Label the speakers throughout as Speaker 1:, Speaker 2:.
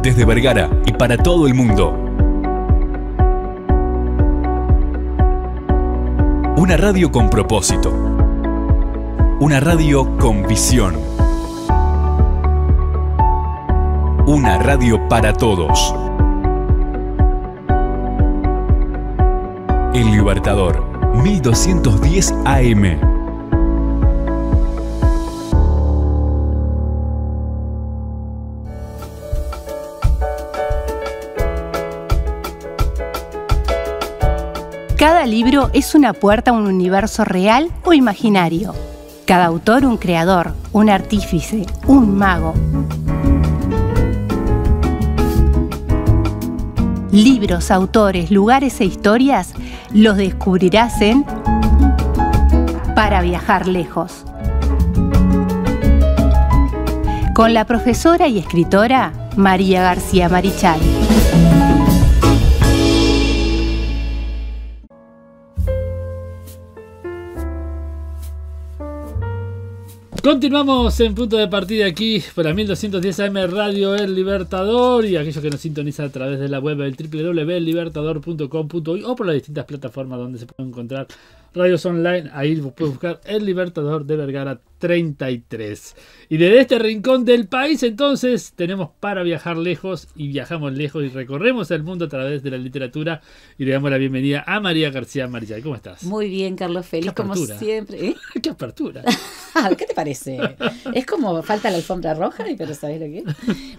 Speaker 1: desde Vergara y para todo el mundo. Una radio con propósito. Una radio con visión. Una radio para todos. El Libertador, 1210 AM.
Speaker 2: Cada libro es una puerta a un universo real o imaginario. Cada autor un creador, un artífice, un mago. Libros, autores, lugares e historias los descubrirás en Para viajar lejos. Con la profesora y escritora María García Marichal.
Speaker 3: Continuamos en punto de partida aquí para 1210 AM Radio El Libertador y aquellos que nos sintonizan a través de la web del www.ellibertador.com.uy o por las distintas plataformas donde se pueden encontrar radios online. Ahí pueden buscar El Libertador de Vergara 33. Y desde este rincón del país entonces tenemos para viajar lejos y viajamos lejos y recorremos el mundo a través de la literatura y le damos la bienvenida a María García Marichal. ¿Cómo estás?
Speaker 4: Muy bien, Carlos, feliz como siempre.
Speaker 3: ¡Qué apertura!
Speaker 4: ¿Qué te parece? Es como falta la alfombra roja, pero ¿sabes lo que es?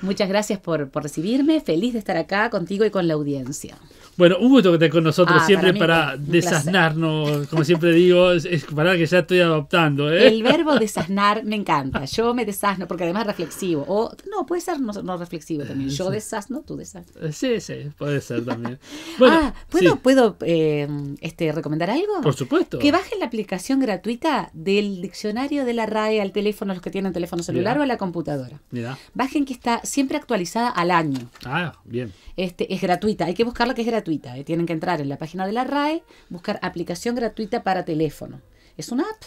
Speaker 4: Muchas gracias por recibirme, feliz de estar acá contigo y con la audiencia.
Speaker 3: Bueno, un gusto que estés con nosotros siempre
Speaker 4: para
Speaker 3: desasnarnos, como siempre digo, es para que ya estoy adoptando.
Speaker 4: El verbo desasnar me encanta. Yo me desasno, porque además es reflexivo. O no, puede ser no reflexivo también. Yo desasno, tú desasnas.
Speaker 3: Sí, puede ser también. Bueno,
Speaker 4: ¿Puedo recomendar algo?
Speaker 3: Por supuesto.
Speaker 4: Que bajen la aplicación gratuita del diccionario de la RAE al teléfono, los que tienen teléfono celular o a la computadora.
Speaker 3: Mira.
Speaker 4: Bajen, que está siempre actualizada al año.
Speaker 3: Bien.
Speaker 4: Es gratuita, hay que buscarla, que es gratuita. Tienen que entrar en la página de la RAE, buscar aplicación gratuita para teléfono. Es una app.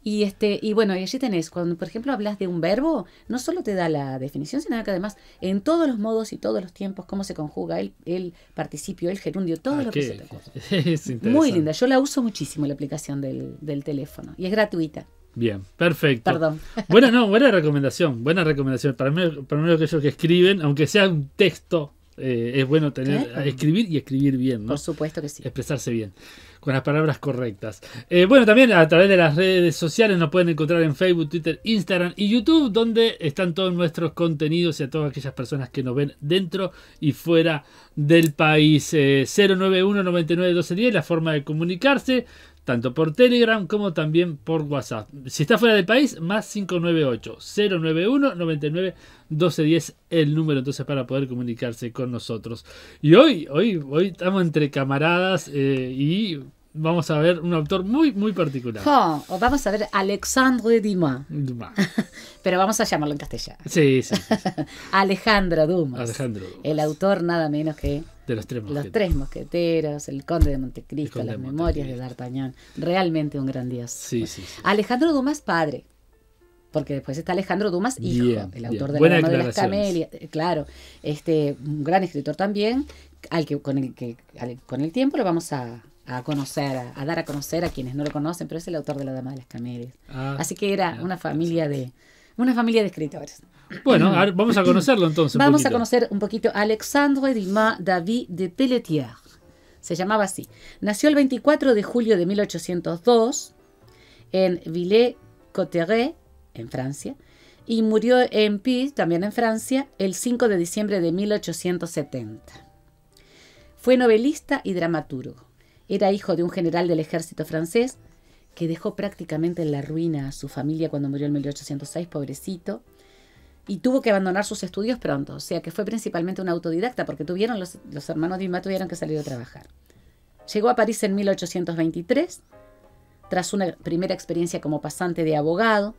Speaker 4: Y bueno, y allí tenés, cuando por ejemplo hablas de un verbo, no solo te da la definición, sino que además en todos los modos y todos los tiempos, cómo se conjuga el participio, el gerundio, todo lo que se te ocurre. Muy linda, yo la uso muchísimo, la aplicación del teléfono, y es gratuita.
Speaker 3: Bien, perfecto.
Speaker 4: Perdón.
Speaker 3: Buena recomendación. Para mí aquellos que escriben, aunque sea un texto, es bueno escribir y escribir bien, ¿no?
Speaker 4: Por supuesto que sí.
Speaker 3: Expresarse bien, con las palabras correctas. Bueno, también a través de las redes sociales nos pueden encontrar en Facebook, Twitter, Instagram y YouTube, donde están todos nuestros contenidos y a todas aquellas personas que nos ven dentro y fuera del país. 091 99 1210, la forma de comunicarse, tanto por Telegram como también por WhatsApp. Si está fuera del país, más 598 091 99 1210 el número entonces para poder comunicarse con nosotros. Y hoy estamos entre camaradas y vamos a ver un autor muy, muy particular.
Speaker 4: Vamos a ver Alexandre Dumas. Pero vamos a llamarlo en castellano.
Speaker 3: Sí.
Speaker 4: Alejandro Dumas. El autor nada menos que
Speaker 3: de los
Speaker 4: Tres Mosqueteros, El Conde de Montecristo, Las Memorias de D'Artagnan. Realmente un gran dios.
Speaker 3: Sí.
Speaker 4: Alejandro Dumas padre, porque después está Alejandro Dumas hijo, el autor de
Speaker 3: La
Speaker 4: Dama de las Camelias. Claro, un gran escritor también, con el tiempo lo vamos a conocer, a dar a conocer a quienes no lo conocen, pero es el autor de La Dama de las Camelias. Así que era una familia de escritores.
Speaker 3: Bueno, ahora vamos a conocerlo entonces.
Speaker 4: Vamos a conocer un poquito a Alexandre Dumas David de Pelletier. Se llamaba así. Nació el 24 de julio de 1802 en Villers-Cotterêts, en Francia, y murió en Pise, también en Francia, el 5 de diciembre de 1870. Fue novelista y dramaturgo. Era hijo de un general del ejército francés que dejó prácticamente en la ruina a su familia cuando murió en 1806, pobrecito, y tuvo que abandonar sus estudios pronto, o sea que fue principalmente un autodidacta, porque los hermanos Dumas tuvieron que salir a trabajar. Llegó a París en 1823, tras una primera experiencia como pasante de abogado,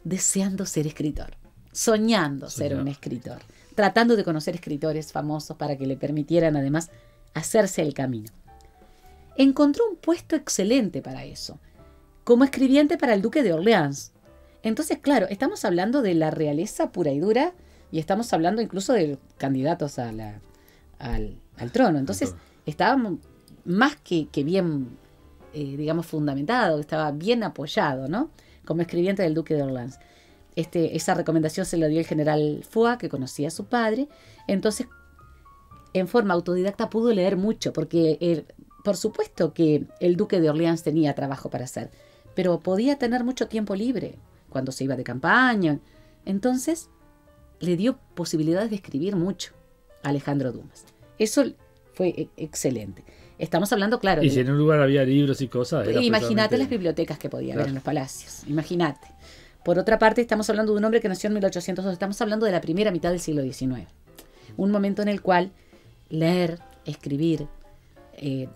Speaker 4: deseando ser escritor, soñando ser un escritor, tratando de conocer escritores famosos para que le permitieran además hacerse el camino. Encontró un puesto excelente para eso, como escribiente para el duque de Orleans. Entonces, claro, estamos hablando de la realeza pura y dura, Y estamos hablando incluso de candidatos a al trono. Entonces estaba más que bien, digamos, fundamentado, estaba bien apoyado, ¿no? Como escribiente del duque de Orleans. Esa recomendación se la dio el general Foix, que conocía a su padre. Entonces, en forma autodidacta pudo leer mucho, porque por supuesto que el duque de Orleans tenía trabajo para hacer, pero podía tener mucho tiempo libre cuando se iba de campaña. Entonces, le dio posibilidades de escribir mucho a Alejandro Dumas. Eso fue excelente. Estamos hablando, claro...
Speaker 3: Y si en un lugar había libros y cosas...
Speaker 4: Imagínate las bibliotecas que podía haber en los palacios. Imagínate. Por otra parte, estamos hablando de un hombre que nació en 1802. Estamos hablando de la primera mitad del siglo XIX. Un momento en el cual leer, escribir,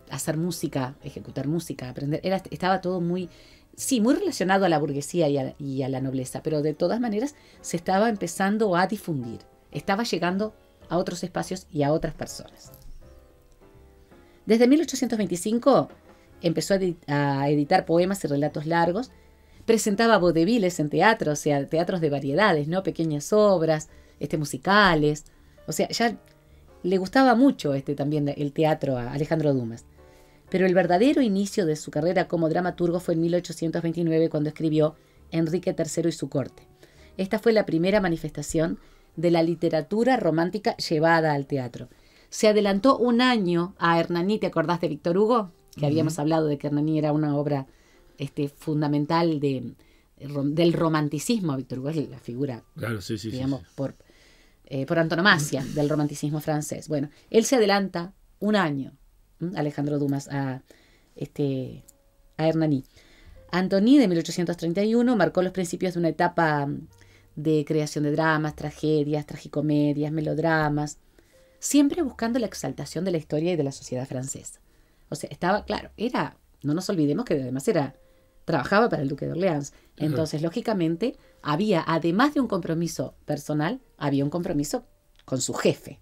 Speaker 4: hacer música, ejecutar música, aprender... estaba todo muy... Sí, muy relacionado a la burguesía y a la nobleza, pero de todas maneras se estaba empezando a difundir. Estaba llegando a otros espacios y a otras personas. Desde 1825 empezó a editar poemas y relatos largos. Presentaba vaudevilles en teatro, o sea, teatros de variedades, ¿no? Pequeñas obras, musicales. O sea, ya le gustaba mucho también el teatro a Alejandro Dumas. Pero el verdadero inicio de su carrera como dramaturgo fue en 1829, cuando escribió Enrique III y su corte. Esta fue la primera manifestación de la literatura romántica llevada al teatro. Se adelantó un año a Hernani. ¿Te acordás de Víctor Hugo? Que habíamos hablado de que Hernani era una obra fundamental del romanticismo. Víctor Hugo es la figura,
Speaker 3: claro, sí,
Speaker 4: digamos, por antonomasia del romanticismo francés. Bueno, él se adelanta un año, Alejandro Dumas, a Hernani. Antony, de 1831, marcó los principios de una etapa de creación de dramas, tragedias, tragicomedias, melodramas, siempre buscando la exaltación de la historia y de la sociedad francesa. O sea, estaba, claro, no nos olvidemos que además trabajaba para el duque de Orleans. Entonces, lógicamente, había, además de un compromiso personal, había un compromiso con su jefe,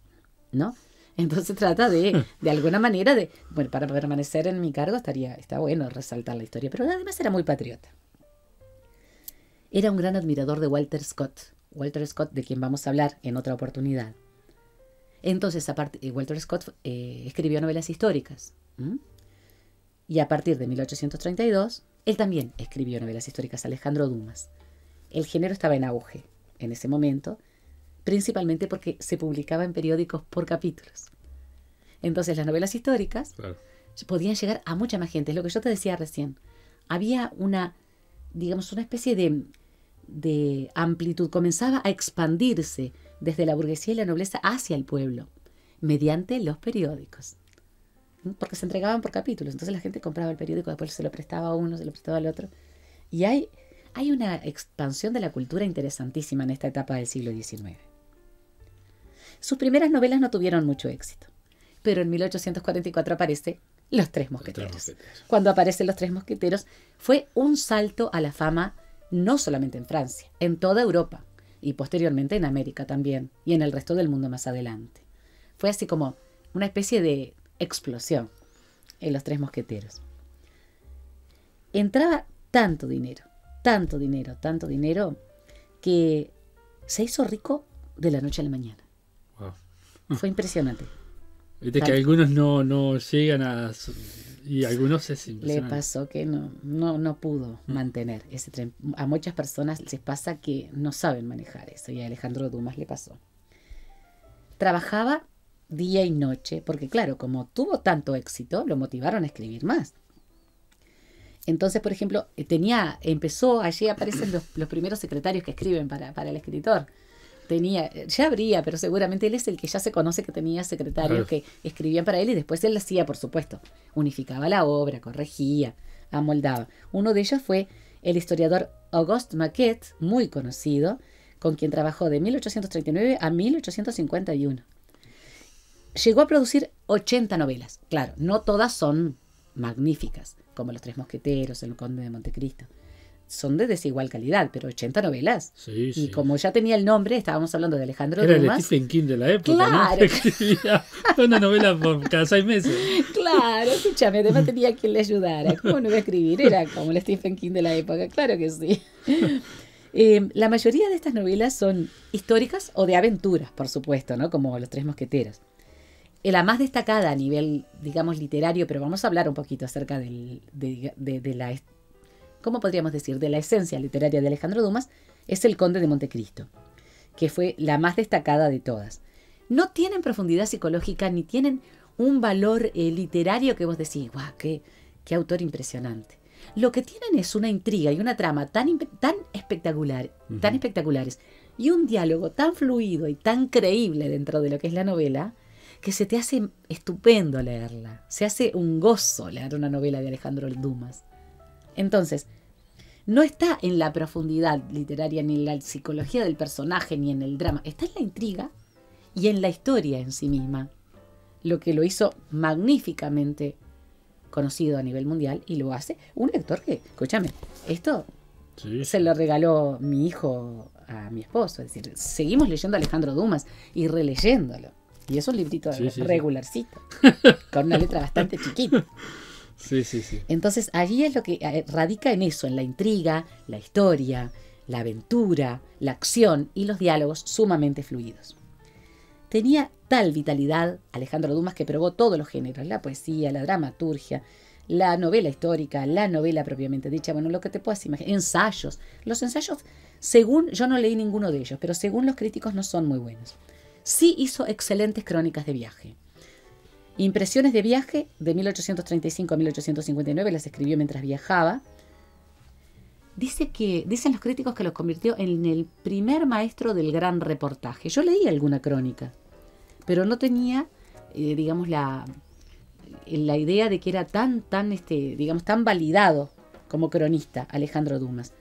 Speaker 4: ¿no? Entonces trata de alguna manera bueno, para permanecer en mi cargo está bueno resaltar la historia, pero además era muy patriota. Era un gran admirador de Walter Scott, de quien vamos a hablar en otra oportunidad. Entonces, Walter Scott escribió novelas históricas. Y a partir de 1832, él también escribió novelas históricas, Alejandro Dumas. El género estaba en auge en ese momento, principalmente porque se publicaba en periódicos por capítulos. Entonces las novelas históricas podían llegar a mucha más gente. Es lo que yo te decía recién. Había una especie de amplitud. Comenzaba a expandirse desde la burguesía y la nobleza hacia el pueblo, mediante los periódicos. Porque se entregaban por capítulos. Entonces la gente compraba el periódico, después se lo prestaba a uno, se lo prestaba al otro. Y hay una expansión de la cultura interesantísima en esta etapa del siglo XIX. Sus primeras novelas no tuvieron mucho éxito, pero en 1844 aparece Los Tres Mosqueteros. Cuando aparecen Los Tres Mosqueteros fue un salto a la fama, no solamente en Francia, en toda Europa y posteriormente en América también y en el resto del mundo más adelante. Fue así como una especie de explosión en Los Tres Mosqueteros. Entraba tanto dinero, que se hizo rico de la noche a la mañana. Wow. Fue impresionante.
Speaker 3: Viste que algunos no llegan a... Y a algunos es impresionante.
Speaker 4: Le pasó que no pudo mantener ese tren. A muchas personas les pasa que no saben manejar eso, y a Alejandro Dumas le pasó. Trabajaba día y noche, porque claro, como tuvo tanto éxito, lo motivaron a escribir más. Entonces, por ejemplo, allí aparecen los primeros secretarios que escriben para el escritor. Ya habría, pero seguramente él es el que ya se conoce que tenía secretarios que escribían para él, y después él hacía, por supuesto, unificaba la obra, corregía, amoldaba. Uno de ellos fue el historiador Auguste Maquet, muy conocido, con quien trabajó de 1839 a 1851. Llegó a producir 80 novelas. Claro, no todas son magníficas, como Los Tres Mosqueteros, El Conde de Montecristo. Son de desigual calidad, pero 80 novelas.
Speaker 3: Sí,
Speaker 4: y como ya tenía el nombre, estábamos hablando de Alejandro
Speaker 3: Dumas.
Speaker 4: Era
Speaker 3: el Stephen King de la época,
Speaker 4: claro.
Speaker 3: ¿no? Escribía una novela por cada 6 meses.
Speaker 4: Claro, escúchame, además tenía quien le ayudara. ¿Cómo no iba a escribir? Era como el Stephen King de la época, claro que sí. La mayoría de estas novelas son históricas o de aventuras, por supuesto, ¿no? Como Los Tres Mosqueteros. La más destacada a nivel, digamos, literario, pero vamos a hablar un poquito acerca de la, ¿cómo podríamos decir?, de la esencia literaria de Alejandro Dumas, es El Conde de Montecristo, que fue la más destacada de todas. No tienen profundidad psicológica ni tienen un valor literario que vos decís, ¡guau, qué autor impresionante! Lo que tienen es una intriga y una trama tan espectacular, tan espectaculares, y un diálogo tan fluido y tan creíble dentro de lo que es la novela, que se te hace estupendo leerla. Se hace un gozo leer una novela de Alejandro Dumas. Entonces, no está en la profundidad literaria, ni en la psicología del personaje, ni en el drama. Está en la intriga y en la historia en sí misma. Lo que lo hizo magníficamente conocido a nivel mundial, y lo hace un lector que, escúchame, esto se lo regaló mi hijo a mi esposo. Es decir, seguimos leyendo a Alejandro Dumas y releyéndolo. Y es un librito regularcito, con una letra bastante chiquita.
Speaker 3: Sí.
Speaker 4: Entonces allí es lo que radica en eso, en la intriga, la historia, la aventura, la acción y los diálogos sumamente fluidos. Tenía tal vitalidad Alejandro Dumas que probó todos los géneros: la poesía, la dramaturgia, la novela histórica, la novela propiamente dicha, bueno, lo que te puedas imaginar, ensayos. Los ensayos, según, yo no leí ninguno de ellos, pero según los críticos no son muy buenos. Sí hizo excelentes crónicas de viaje. Impresiones de viaje de 1835 a 1859 las escribió mientras viajaba. Dicen los críticos que los convirtió en el primer maestro del gran reportaje. Yo leí alguna crónica, pero no tenía, digamos, la idea de que era tan validado como cronista Alejandro Dumas.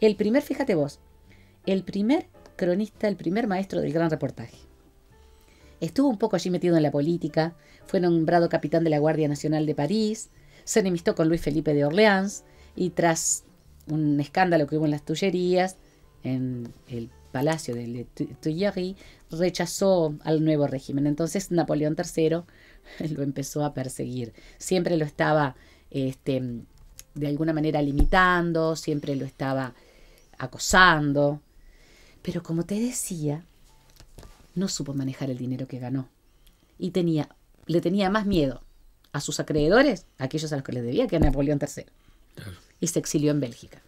Speaker 4: Fíjate vos, el primer cronista, el primer maestro del gran reportaje. Estuvo un poco allí metido en la política, fue nombrado capitán de la Guardia Nacional de París, se enemistó con Luis Felipe de Orleans y tras un escándalo que hubo en las Tullerías, en el palacio de Tuileries, rechazó al nuevo régimen. Entonces Napoleón III lo empezó a perseguir. Siempre lo estaba de alguna manera limitando, siempre lo estaba acosando. Pero como te decía, no supo manejar el dinero que ganó. Y le tenía más miedo a sus acreedores, a aquellos a los que les debía, que a Napoleón III. Claro. Y se exilió en Bélgica.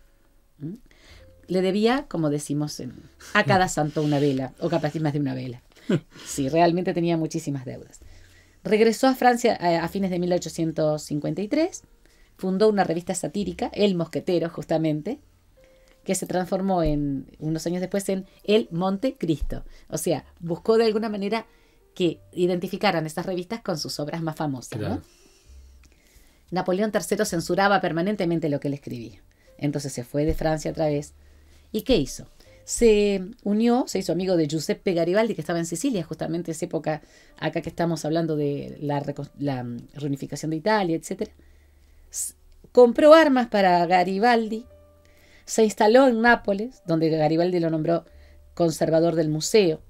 Speaker 4: Le debía, como decimos, a cada santo una vela, o capaz más de una vela. Sí, realmente tenía muchísimas deudas. Regresó a Francia a fines de 1853, fundó una revista satírica, El Mosquetero, justamente, que se transformó unos años después en El Montecristo. O sea, buscó de alguna manera que identificaran estas revistas con sus obras más famosas, claro. ¿No? Napoleón III censuraba permanentemente lo que él escribía. Entonces se fue de Francia otra vez. ¿Y qué hizo? Se hizo amigo de Giuseppe Garibaldi, que estaba en Sicilia, justamente en esa época, acá que estamos hablando de la reunificación de Italia, etc. Compró armas para Garibaldi, se instaló en Nápoles, donde Garibaldi lo nombró conservador del museo.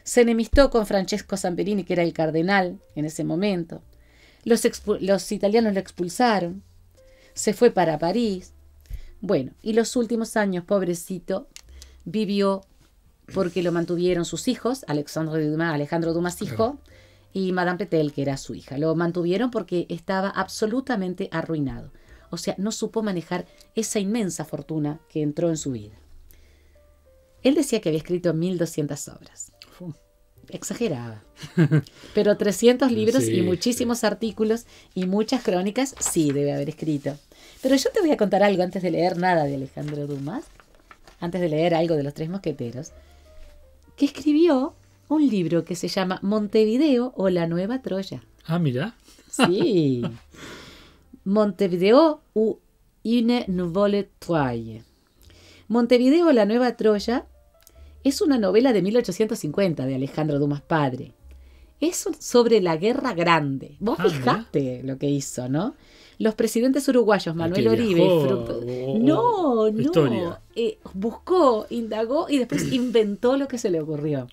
Speaker 4: Se enemistó con Francesco Samperini, que era el cardenal en ese momento. Los italianos lo expulsaron. Se fue para París. Bueno, y los últimos años, pobrecito, vivió porque lo mantuvieron sus hijos, Alejandro Dumas hijo, y Madame Petel, que era su hija. Lo mantuvieron porque estaba absolutamente arruinado. O sea, no supo manejar esa inmensa fortuna que entró en su vida. Él decía que había escrito 1200 obras. Exageraba. Pero 300 libros y muchísimos artículos y muchas crónicas sí debe haber escrito. Pero yo te voy a contar algo antes de leer nada de Alejandro Dumas, antes de leer algo de Los Tres Mosqueteros, que escribió un libro que se llama Montevideo o la Nueva Troya.
Speaker 3: Ah, mira.
Speaker 4: Sí. Montevideo ou une nouvelle Troye. Montevideo, la Nueva Troya, es una novela de 1850 de Alejandro Dumas padre. Es sobre la Guerra Grande. Vos fijate lo que hizo, ¿no? Los presidentes uruguayos, Manuel Oribe buscó, indagó y después inventó lo que se le ocurrió.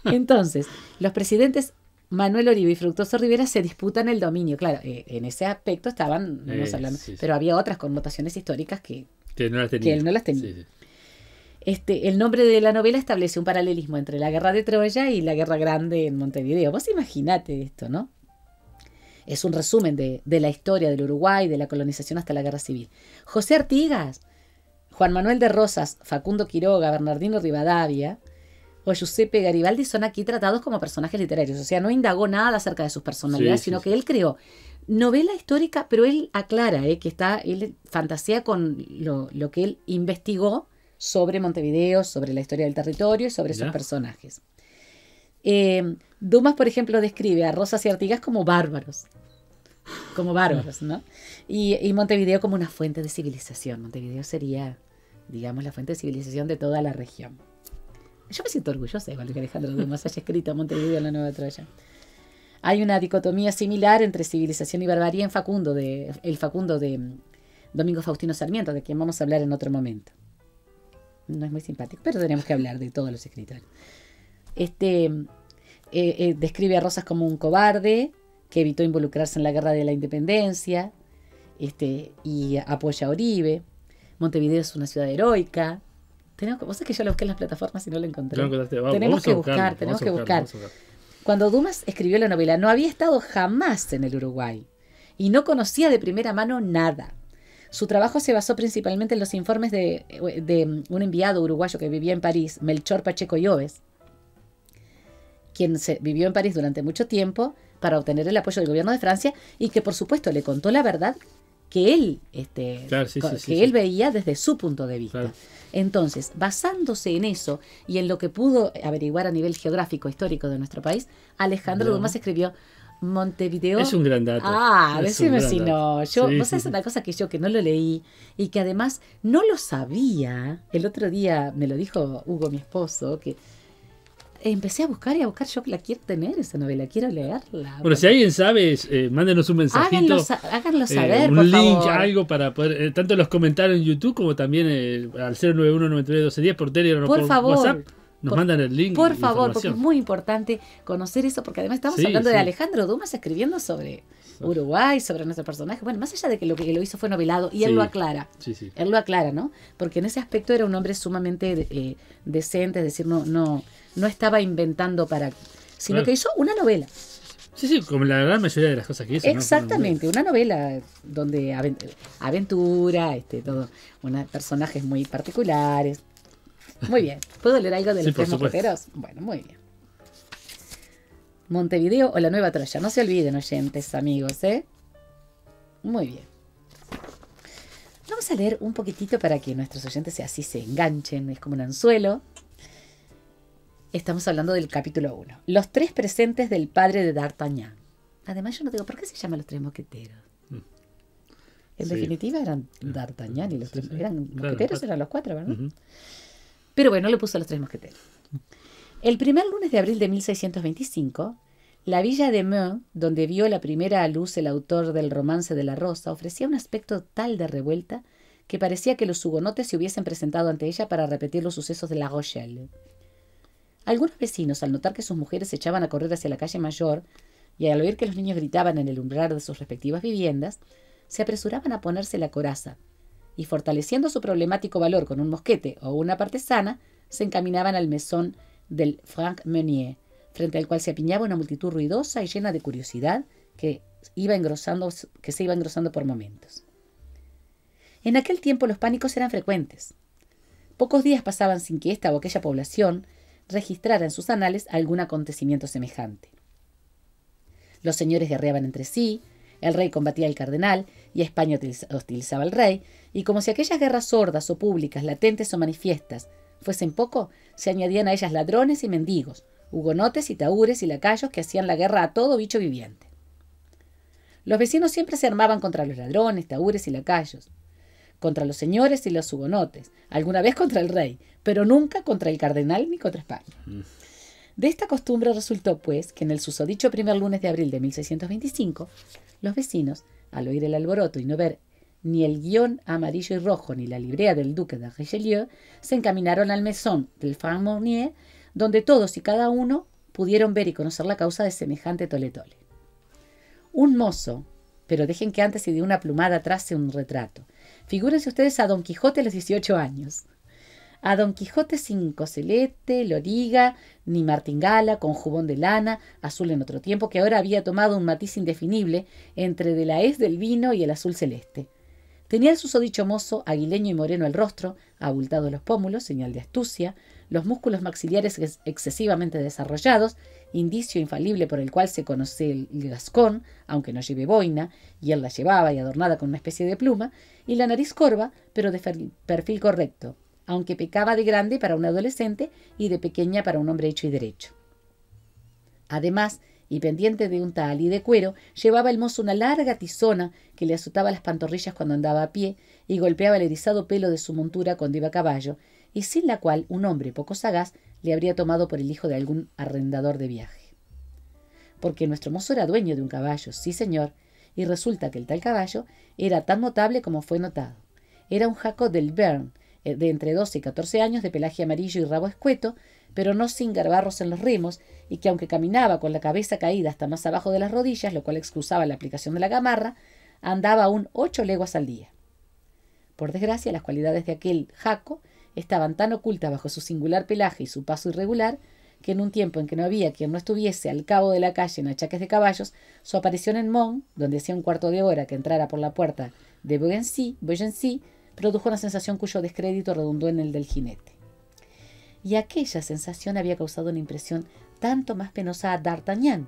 Speaker 4: Entonces, los presidentes Manuel Oribe y Fructuoso Rivera se disputan el dominio. Claro, en ese aspecto estaban hablando, pero había otras connotaciones históricas que él no las tenía. Sí. El nombre de la novela establece un paralelismo entre la guerra de Troya y la guerra grande en Montevideo. Vos imaginate esto, ¿no? Es un resumen de la historia del Uruguay, de la colonización hasta la guerra civil. José Artigas, Juan Manuel de Rosas, Facundo Quiroga, Bernardino Rivadavia o Giuseppe Garibaldi son aquí tratados como personajes literarios. O sea, no indagó nada acerca de sus personalidades, sino que él creó novela histórica, pero él aclara que él fantasea con lo que él investigó sobre Montevideo, sobre la historia del territorio y sobre sus personajes. Dumas, por ejemplo, describe a Rosas y Artigas como bárbaros, ¿no? Y Montevideo como una fuente de civilización. Montevideo sería, digamos, la fuente de civilización de toda la región. Yo me siento orgullosa igual de que Alejandro Dumas haya escrito Montevideo en la Nueva Troya. Hay una dicotomía similar entre civilización y barbarie en el Facundo de Domingo Faustino Sarmiento, de quien vamos a hablar en otro momento. No es muy simpático, pero tenemos que hablar de todos los escritores. Describe a Rosas como un cobarde que evitó involucrarse en la guerra de la independencia y apoya a Oribe. Montevideo es una ciudad heroica. Vos sabés que yo lo busqué en las plataformas y no lo encontré. Tenemos que buscar. Cuando Dumas escribió la novela no había estado jamás en el Uruguay y no conocía de primera mano nada. Su trabajo se basó principalmente en los informes de un enviado uruguayo que vivía en París, Melchor Pacheco Lloves, quien vivió en París durante mucho tiempo para obtener el apoyo del gobierno de Francia y que por supuesto le contó la verdad que él, él veía desde su punto de vista. Claro. Entonces, basándose en eso y en lo que pudo averiguar a nivel geográfico, histórico de nuestro país, Alejandro Dumas escribió Montevideo.
Speaker 3: Es un gran dato.
Speaker 4: Decime si no. Vos sabés una cosa que no lo leí y que además no lo sabía. El otro día me lo dijo Hugo, mi esposo, que empecé a buscar. Yo la quiero tener esa novela, quiero leerla.
Speaker 3: Bueno, si alguien sabe, mándenos un mensajito.
Speaker 4: Háganlo saber,
Speaker 3: un
Speaker 4: por
Speaker 3: link,
Speaker 4: favor.
Speaker 3: algo para poder, tanto en los comentarios en YouTube como también al 091-99-1210 por Telegram o por WhatsApp. Nos mandan el link.
Speaker 4: Por favor, porque es muy importante conocer eso, porque además estamos hablando de Alejandro Dumas escribiendo sobre Uruguay, sobre nuestro personaje. Bueno, más allá de que lo hizo fue novelado, y él lo aclara. Él lo aclara, ¿no? Porque en ese aspecto era un hombre sumamente decente, es decir, no estaba inventando sino que hizo una novela.
Speaker 3: Sí, como la gran mayoría de las cosas que hizo.
Speaker 4: Exactamente, una novela donde aventura, todo, unos personajes muy particulares. Muy bien. ¿Puedo leer algo de los Tres Mosqueteros? Bueno, muy bien. Montevideo o la Nueva Troya. No se olviden, oyentes, amigos, Muy bien. Vamos a leer un poquitito para que nuestros oyentes así se enganchen. Es como un anzuelo. Estamos hablando del capítulo 1. Los tres presentes del padre de D'Artagnan. Además, yo no digo, ¿por qué se llaman los Tres Mosqueteros? En definitiva eran D'Artagnan y los tres mosqueteros, eran los cuatro, ¿verdad? Pero bueno, le puso a los Tres Mosqueteros. El primer lunes de abril de 1625, la villa de Meaux, donde vio la primera luz el autor del Romance de la Rosa, ofrecía un aspecto tal de revuelta que parecía que los hugonotes se hubiesen presentado ante ella para repetir los sucesos de La Rochelle. Algunos vecinos, al notar que sus mujeres se echaban a correr hacia la calle Mayor y al oír que los niños gritaban en el umbral de sus respectivas viviendas, se apresuraban a ponerse la coraza y, fortaleciendo su problemático valor con un mosquete o una partesana, se encaminaban al mesón del Franc Meunier, frente al cual se apiñaba una multitud ruidosa y llena de curiosidad que se iba engrosando por momentos. En aquel tiempo los pánicos eran frecuentes. Pocos días pasaban sin que esta o aquella población registrara en sus anales algún acontecimiento semejante. Los señores guerreaban entre sí, el rey combatía al cardenal y España hostilizaba al rey, y como si aquellas guerras sordas o públicas, latentes o manifiestas, fuesen poco, se añadían a ellas ladrones y mendigos, hugonotes y tahúres y lacayos que hacían la guerra a todo bicho viviente. Los vecinos siempre se armaban contra los ladrones, tahúres y lacayos, contra los señores y los hugonotes, alguna vez contra el rey, pero nunca contra el cardenal ni contra España. De esta costumbre resultó, pues, que en el susodicho primer lunes de abril de 1625, los vecinos, al oír el alboroto y no ver ni el guión amarillo y rojo ni la librea del duque de Richelieu, se encaminaron al mesón del Franc Meunier, donde todos y cada uno pudieron ver y conocer la causa de semejante tole-tole. Un mozo, pero dejen que antes se dio una plumada trace un retrato. Figúrense ustedes a Don Quijote a los 18 años. A Don Quijote sin coselete, loriga, ni martingala, con jubón de lana, azul en otro tiempo, que ahora había tomado un matiz indefinible entre de la hez del vino y el azul celeste. Tenía el susodicho mozo aguileño y moreno el rostro, abultado los pómulos, señal de astucia, los músculos maxilares excesivamente desarrollados, indicio infalible por el cual se conoce el gascón, aunque no lleve boina, y él la llevaba y adornada con una especie de pluma, y la nariz corva, pero de perfil correcto, aunque pecaba de grande para un adolescente y de pequeña para un hombre hecho y derecho. Además, y pendiente de un tahalí de cuero, llevaba el mozo una larga tizona que le azotaba las pantorrillas cuando andaba a pie y golpeaba el erizado pelo de su montura cuando iba a caballo, y sin la cual un hombre poco sagaz le habría tomado por el hijo de algún arrendador de viaje. Porque nuestro mozo era dueño de un caballo, sí señor, y resulta que el tal caballo era tan notable como fue notado. Era un jaco del Bern, de entre 12 y 14 años, de pelaje amarillo y rabo escueto, pero no sin garbarros en los remos, y que aunque caminaba con la cabeza caída hasta más abajo de las rodillas, lo cual excusaba la aplicación de la gamarra, andaba aún 8 leguas al día. Por desgracia, las cualidades de aquel jaco estaban tan ocultas bajo su singular pelaje y su paso irregular, que en un tiempo en que no había quien no estuviese al cabo de la calle en achaques de caballos, su aparición en Mons, donde hacía un cuarto de hora que entrara por la puerta de Beaugency, produjo una sensación cuyo descrédito redundó en el del jinete. Y aquella sensación había causado una impresión tanto más penosa a D'Artagnan,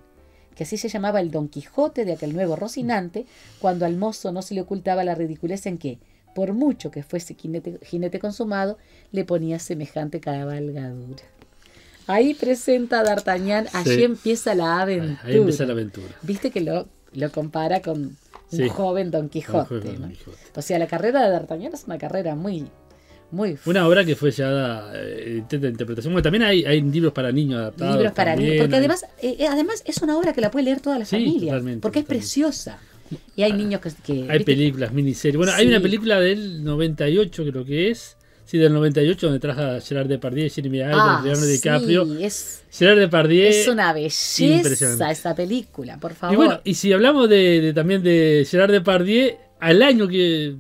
Speaker 4: que así se llamaba el Don Quijote de aquel nuevo Rocinante, cuando al mozo no se le ocultaba la ridiculez en que, por mucho que fuese jinete consumado, le ponía semejante cabalgadura. Ahí presenta a D'Artagnan, allí empieza la aventura.
Speaker 3: Ahí empieza la aventura.
Speaker 4: Viste que lo compara con un joven Don Quijote, ¿no?
Speaker 3: Quijote.
Speaker 4: O sea, la carrera de D'Artagnan es una carrera muy
Speaker 3: una obra que fue ya de interpretación. Bueno, también hay libros para niños adaptados.
Speaker 4: Libros para
Speaker 3: niños,
Speaker 4: porque además es una obra que la puede leer toda la familia, porque es preciosa. Y hay niños que
Speaker 3: hay películas, miniseries. Bueno, hay una película del 98, creo que es. Sí, del 98, donde trajo a Gerard Depardieu, Jeremy Irons, Leonardo DiCaprio. Gerard Depardieu.
Speaker 4: Es una belleza esa película, por favor.
Speaker 3: Y bueno, y si hablamos también de Gerard Depardieu, al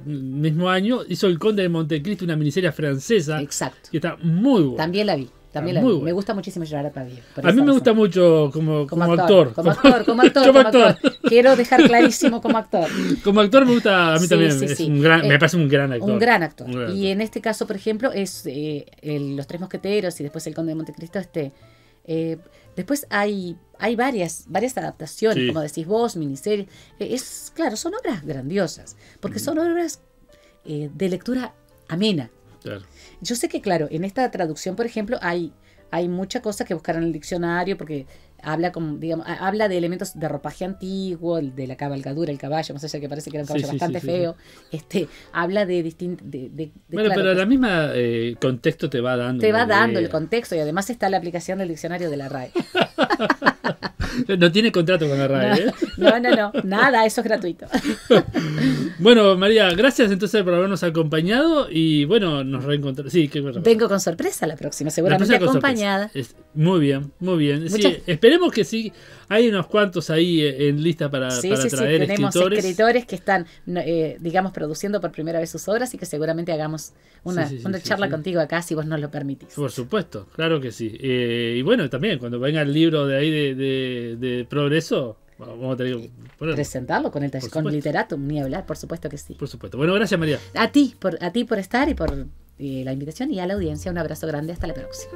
Speaker 3: mismo año, hizo El Conde de Montecristo, una miniserie francesa.
Speaker 4: Exacto.
Speaker 3: Que está muy buena.
Speaker 4: También la vi. También la vi. Me gusta muchísimo Gerard Depardieu.
Speaker 3: A mí me gusta mucho como actor.
Speaker 4: Como actor. Quiero dejar clarísimo como actor.
Speaker 3: Como actor me gusta, a mí también. Me parece un gran actor.
Speaker 4: Un gran actor. Y en este caso, por ejemplo, es Los Tres Mosqueteros y después El Conde de Montecristo. Después hay varias adaptaciones, como decís vos, miniseries. Claro, son obras grandiosas, porque son obras de lectura amena.
Speaker 3: Claro.
Speaker 4: Yo sé que, claro, en esta traducción, por ejemplo, hay mucha cosa que buscar en el diccionario, porque habla de elementos de ropaje antiguo, de la cabalgadura, el caballo, más allá que parece que era un caballo bastante feo. Habla de distintos...
Speaker 3: Bueno, pero la misma contexto te va dando.
Speaker 4: Te va dando el contexto, y además está la aplicación del diccionario de la RAE.
Speaker 3: No tiene contrato con la RAE.
Speaker 4: No, nada, eso es gratuito.
Speaker 3: Bueno, María, gracias entonces por habernos acompañado y bueno, nos reencontramos. Sí,
Speaker 4: vengo con sorpresa la próxima, seguramente acompañada.
Speaker 3: Muy bien, muy bien. Sí, esperemos que sí. Hay unos cuantos ahí en lista para traer
Speaker 4: tenemos escritores que están, produciendo por primera vez sus obras y que seguramente hagamos una charla contigo acá si vos nos lo permitís.
Speaker 3: Por supuesto, claro que sí. Y bueno, también cuando venga el libro de ahí de Progreso, vamos a tener que
Speaker 4: presentarlo con Literatum, ni hablar, por supuesto que sí.
Speaker 3: Por supuesto. Bueno, gracias, María.
Speaker 4: A ti por estar y por la invitación, y a la audiencia un abrazo grande. Hasta la próxima.